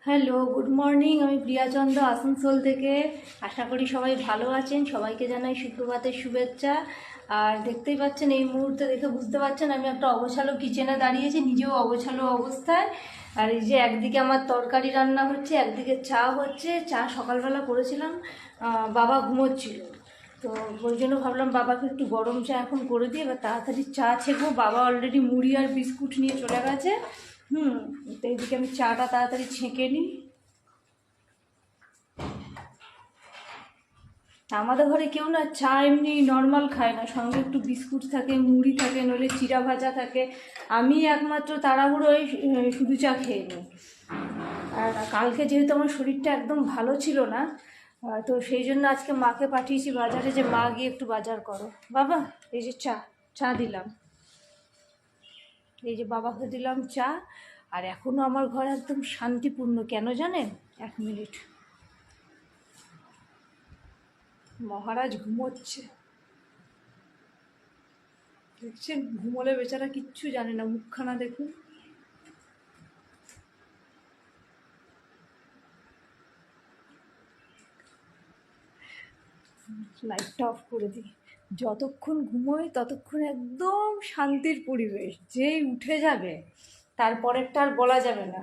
Hello, good morning. আমি প্রিয়া চন্দ্র, আসানসোল থেকে। আশা করি সবাই ভালো আছেন। সবাইকে জানাই সুপ্রভাতের শুভেচ্ছা। আর দেখতেই পাচ্ছেন, এই মুহূর্তে দেখে বুঝতে পারছেন আমি একটা অগোছালো কিচেনে দাঁড়িয়েছি, নিজেও অগোছালো অবস্থায়। আর এই যে একদিকে আমার তরকারি রান্না হচ্ছে, একদিকে চা হচ্ছে। চা সকালবেলা করেছিলাম, বাবা ঘুমোচ্ছিল, তো ওই জন্য ভাবলাম বাবাকে একটু গরম চা এখন করে দিই, এবার তাড়াতাড়ি চা ছেঁকবো। বাবা অলরেডি মুড়ি আর বিস্কুট নিয়ে চলে গেছে। তো এইদিকে আমি চাটা তাড়াতাড়ি ছেঁকে নিই। আমাদের ঘরে কেউ না চা এমনি নর্মাল খায় না, সঙ্গে একটু বিস্কুট থাকে, মুড়ি থাকে, নইলে চিড়া ভাজা থাকে। আমি একমাত্র তাড়াহুড়োয় শুধু চা খেয়ে নিই। আর কালকে যেহেতু আমার শরীরটা একদম ভালো ছিল না, তো সেই জন্য আজকে মাকে পাঠিয়েছি বাজারে, যে মা গিয়ে একটু বাজার করো। বাবা, এই যে চা চা দিলাম, এই যে বাবাকে দিলাম চা। আর এখনও আমার ঘর একদম শান্তিপূর্ণ, কেন জানেন? 1 মিনিট। মহারাজ ঘুমোচ্ছে, দেখছেন? ঘুমোলে বেচারা কিচ্ছু জানে না, মুখখানা দেখুন। লাইটটা অফ করে দিই। যতক্ষণ ঘুমোয় ততক্ষণ একদম শান্তির পরিবেশ, যেই উঠে যাবে তারপরেরটা আর বলা যাবে না।